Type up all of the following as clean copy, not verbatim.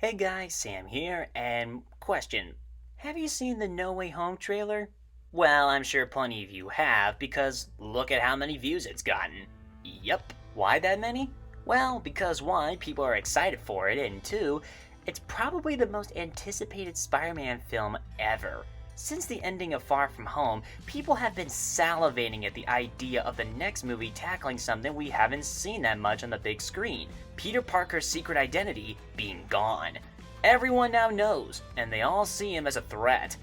Hey guys, Sam here, and question. Have you seen the No Way Home trailer? Well, I'm sure plenty of you have, because look at how many views it's gotten. Yep. Why that many? Well, because one, people are excited for it, and two, it's probably the most anticipated Spider-Man film ever. Since the ending of Far From Home, people have been salivating at the idea of the next movie tackling something we haven't seen that much on the big screen: Peter Parker's secret identity being gone. Everyone now knows, and they all see him as a threat.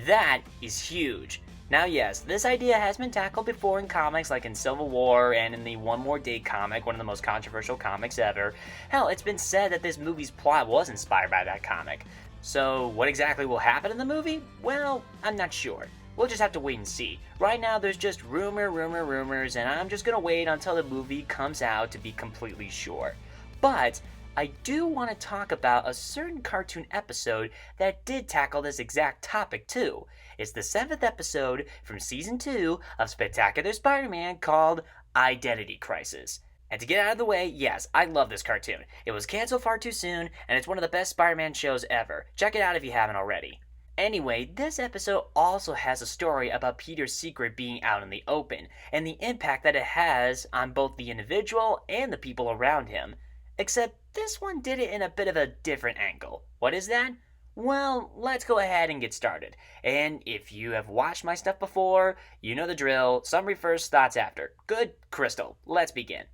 That is huge. Now yes, this idea has been tackled before in comics like in Civil War and in the One More Day comic, one of the most controversial comics ever. Hell, it's been said that this movie's plot was inspired by that comic. So what exactly will happen in the movie? Well, I'm not sure. We'll just have to wait and see. Right now there's just rumors, and I'm just gonna wait until the movie comes out to be completely sure. But I do want to talk about a certain cartoon episode that did tackle this exact topic too. It's the 7th episode from Season 2 of Spectacular Spider-Man called Identity Crisis. And to get out of the way, yes, I love this cartoon. It was canceled far too soon, and it's one of the best Spider-Man shows ever. Check it out if you haven't already. Anyway, this episode also has a story about Peter's secret being out in the open, and the impact that it has on both the individual and the people around him. Except this one did it in a bit of a different angle. What is that? Well, let's go ahead and get started. And if you have watched my stuff before, you know the drill. Summary first, thoughts after. Good? Crystal. Let's begin.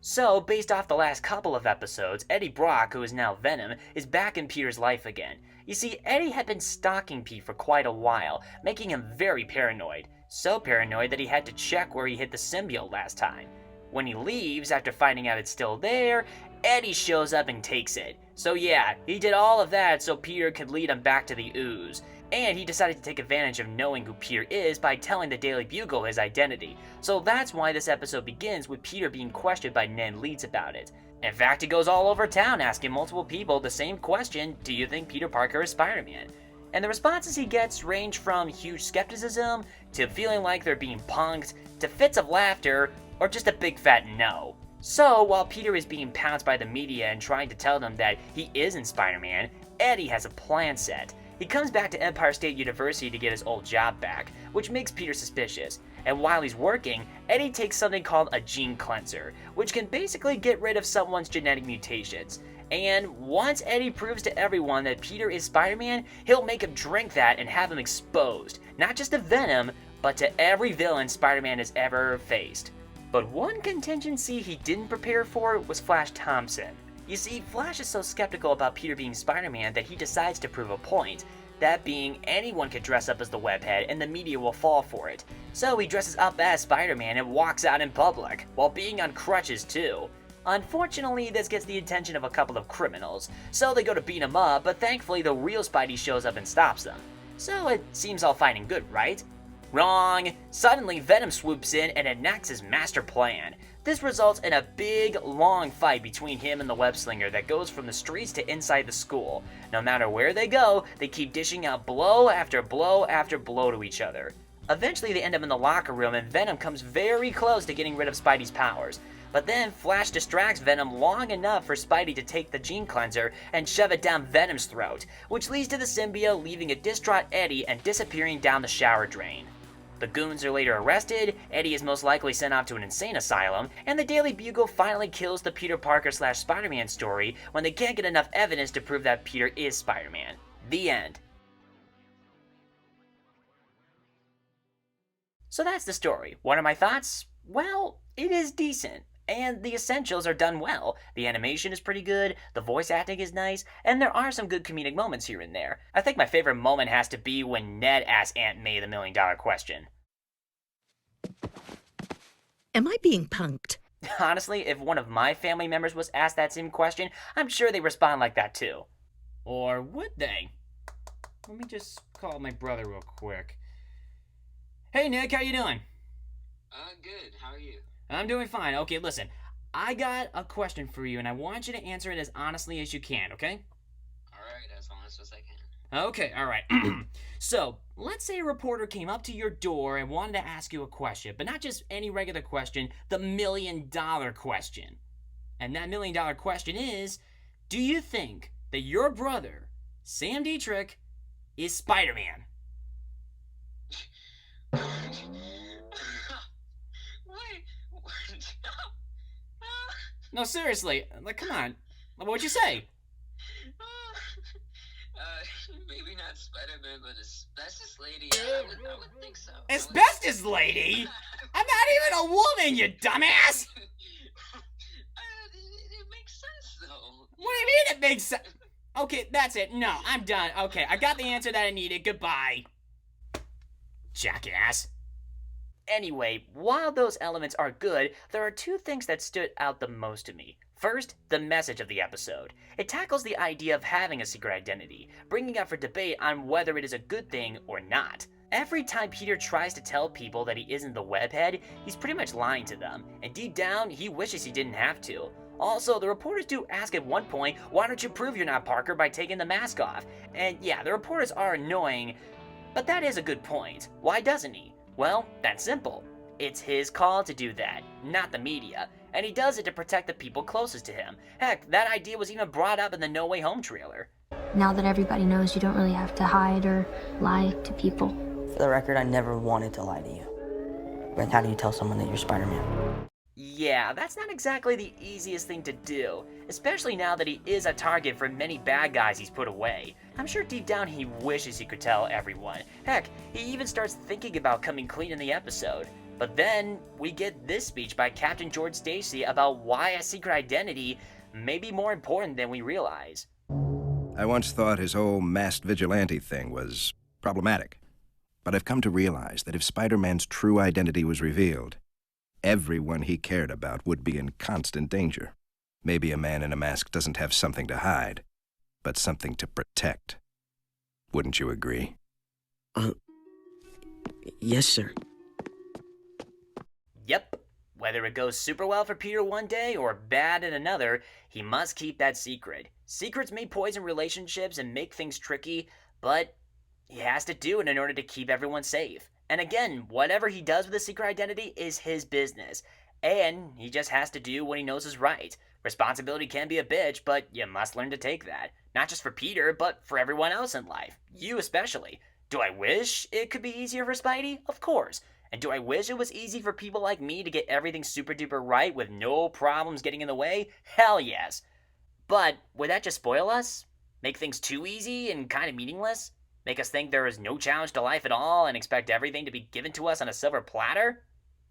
So, based off the last couple of episodes, Eddie Brock, who is now Venom, is back in Peter's life again. You see, Eddie had been stalking Pete for quite a while, making him very paranoid. So paranoid that he had to check where he hid the symbiote last time. When he leaves, after finding out it's still there, Eddie shows up and takes it. So yeah, he did all of that so Peter could lead him back to the ooze. And he decided to take advantage of knowing who Peter is by telling the Daily Bugle his identity. So that's why this episode begins with Peter being questioned by Ned Leeds about it. In fact, he goes all over town asking multiple people the same question: do you think Peter Parker is Spider-Man? And the responses he gets range from huge skepticism, to feeling like they're being punked, to fits of laughter, or just a big fat no. So, while Peter is being pounced by the media and trying to tell them that he isn't Spider-Man, Eddie has a plan set. He comes back to Empire State University to get his old job back, which makes Peter suspicious. And while he's working, Eddie takes something called a gene cleanser, which can basically get rid of someone's genetic mutations. And once Eddie proves to everyone that Peter is Spider-Man, he'll make him drink that and have him exposed, not just to Venom, but to every villain Spider-Man has ever faced. But one contingency he didn't prepare for was Flash Thompson. You see, Flash is so skeptical about Peter being Spider-Man that he decides to prove a point. That being, anyone could dress up as the webhead and the media will fall for it. So he dresses up as Spider-Man and walks out in public, while being on crutches too. Unfortunately, this gets the attention of a couple of criminals, so they go to beat him up, but thankfully the real Spidey shows up and stops them. So it seems all fine and good, right? Wrong! Suddenly, Venom swoops in and enacts his master plan. This results in a big, long fight between him and the web-slinger that goes from the streets to inside the school. No matter where they go, they keep dishing out blow after blow after blow to each other. Eventually, they end up in the locker room and Venom comes very close to getting rid of Spidey's powers. But then Flash distracts Venom long enough for Spidey to take the gene cleanser and shove it down Venom's throat, which leads to the symbiote leaving a distraught Eddie and disappearing down the shower drain. The goons are later arrested, Eddie is most likely sent off to an insane asylum, and the Daily Bugle finally kills the Peter Parker / Spider-Man story when they can't get enough evidence to prove that Peter is Spider-Man. The end. So that's the story. What are my thoughts? Well, it is decent. And the essentials are done well. The animation is pretty good, the voice acting is nice, and there are some good comedic moments here and there. I think my favorite moment has to be when Ned asks Aunt May the million-dollar question. Am I being punked? Honestly, if one of my family members was asked that same question, I'm sure they respond like that too. Or would they? Let me just call my brother real quick. Hey Nick, how you doing? Good. How are you? I'm doing fine. Okay, listen. I got a question for you, and I want you to answer it as honestly as you can, okay? Alright, as honest as I can. Okay, alright. So, let's say a reporter came up to your door and wanted to ask you a question, but not just any regular question, the million-dollar question. And that million-dollar question is, do you think that your brother, Sam Dietrich, is Spider-Man? No, seriously, like, come on. What'd you say? Maybe not Spider-Man, but asbestos lady. I would think so. Asbestos lady? I'm not even a woman, you dumbass! It makes sense, though. What do you mean it makes sense? Okay, that's it. No, I'm done. Okay, I got the answer that I needed. Goodbye. Jackass. Anyway, while those elements are good, there are two things that stood out the most to me. First, the message of the episode. It tackles the idea of having a secret identity, bringing up for debate on whether it is a good thing or not. Every time Peter tries to tell people that he isn't the webhead, he's pretty much lying to them, and deep down, he wishes he didn't have to. Also, the reporters do ask at one point, why don't you prove you're not Parker by taking the mask off? And yeah, the reporters are annoying, but that is a good point. Why doesn't he? Well, that's simple. It's his call to do that, not the media. And he does it to protect the people closest to him. Heck, that idea was even brought up in the No Way Home trailer. Now that everybody knows, you don't really have to hide or lie to people. For the record, I never wanted to lie to you. But how do you tell someone that you're Spider-Man? Yeah, that's not exactly the easiest thing to do, especially now that he is a target for many bad guys he's put away. I'm sure deep down he wishes he could tell everyone. Heck, he even starts thinking about coming clean in the episode. But then, we get this speech by Captain George Stacy about why a secret identity may be more important than we realize. I once thought his whole masked vigilante thing was problematic. But I've come to realize that if Spider-Man's true identity was revealed, everyone he cared about would be in constant danger. Maybe a man in a mask doesn't have something to hide, but something to protect. Wouldn't you agree? Yes, sir. Yep. Whether it goes super well for Peter one day or bad in another, he must keep that secret. Secrets may poison relationships and make things tricky, but he has to do it in order to keep everyone safe. And again, whatever he does with his secret identity is his business. And he just has to do what he knows is right. Responsibility can be a bitch, but you must learn to take that. Not just for Peter, but for everyone else in life. You especially. Do I wish it could be easier for Spidey? Of course. And do I wish it was easy for people like me to get everything super duper right with no problems getting in the way? Hell yes. But would that just spoil us? Make things too easy and kind of meaningless? Make us think there is no challenge to life at all and expect everything to be given to us on a silver platter?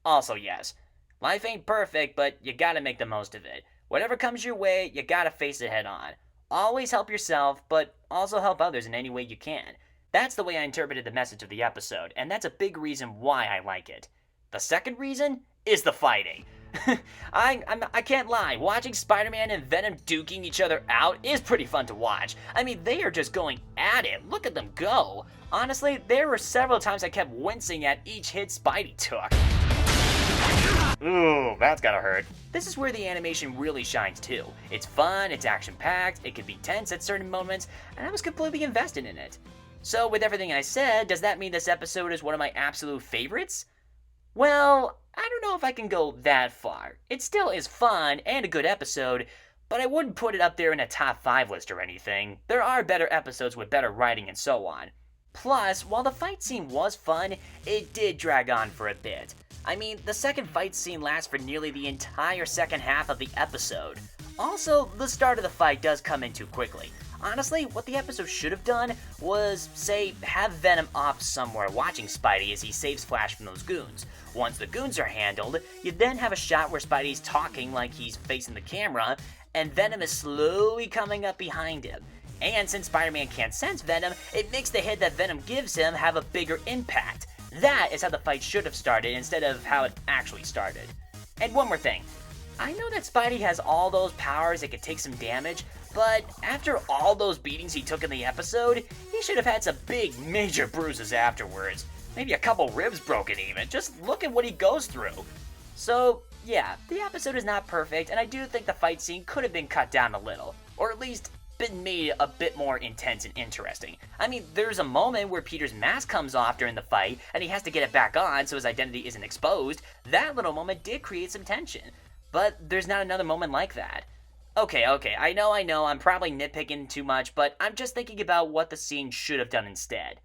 Also yes. Life ain't perfect, but you gotta make the most of it. Whatever comes your way, you gotta face it head on. Always help yourself, but also help others in any way you can. That's the way I interpreted the message of the episode, and that's a big reason why I like it. The second reason is the fighting. I can't lie, watching Spider-Man and Venom duking each other out is pretty fun to watch. I mean, they are just going at it. Look at them go. Honestly, there were several times I kept wincing at each hit Spidey took. Ooh, that's gotta hurt. This is where the animation really shines too. It's fun, it's action-packed, it can be tense at certain moments, and I was completely invested in it. So with everything I said, does that mean this episode is one of my absolute favorites? Well, I don't know if I can go that far. It still is fun and a good episode, but I wouldn't put it up there in a top 5 list or anything. There are better episodes with better writing and so on. Plus, while the fight scene was fun, it did drag on for a bit. I mean, the second fight scene lasts for nearly the entire second half of the episode. Also, the start of the fight does come in too quickly. Honestly, what the episode should have done was, say, have Venom off somewhere watching Spidey as he saves Flash from those goons. Once the goons are handled, you then have a shot where Spidey's talking like he's facing the camera, and Venom is slowly coming up behind him. And since Spider-Man can't sense Venom, it makes the hit that Venom gives him have a bigger impact. That is how the fight should have started instead of how it actually started. And one more thing. I know that Spidey has all those powers that could take some damage, but after all those beatings he took in the episode, he should have had some big, major bruises afterwards. Maybe a couple ribs broken even. Just look at what he goes through. So, yeah, the episode is not perfect, and I do think the fight scene could have been cut down a little. Or at least been made a bit more intense and interesting. I mean, there's a moment where Peter's mask comes off during the fight, and he has to get it back on so his identity isn't exposed. That little moment did create some tension. But there's not another moment like that. Okay, I know, I'm probably nitpicking too much, but I'm just thinking about what the scene should have done instead.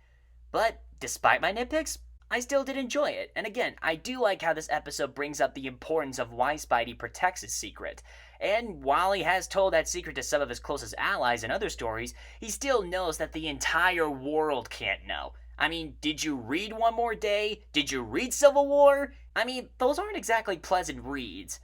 But despite my nitpicks, I still did enjoy it. And again, I do like how this episode brings up the importance of why Spidey protects his secret. And while he has told that secret to some of his closest allies in other stories, he still knows that the entire world can't know. I mean, did you read One More Day? Did you read Civil War? I mean, those aren't exactly pleasant reads.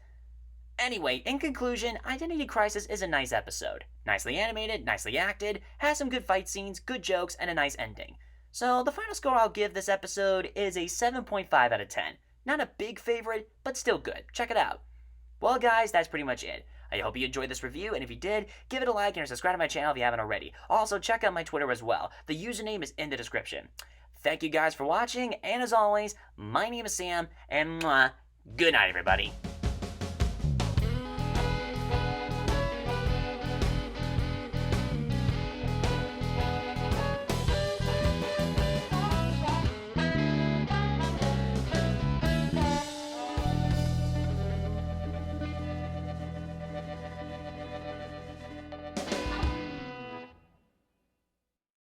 Anyway, in conclusion, Identity Crisis is a nice episode. Nicely animated, nicely acted, has some good fight scenes, good jokes, and a nice ending. So the final score I'll give this episode is a 7.5 out of 10. Not a big favorite, but still good. Check it out. Well guys, that's pretty much it. I hope you enjoyed this review, and if you did, give it a like and subscribe to my channel if you haven't already. Also, check out my Twitter as well. The username is in the description. Thank you guys for watching, and as always, my name is Sam, and good night everybody.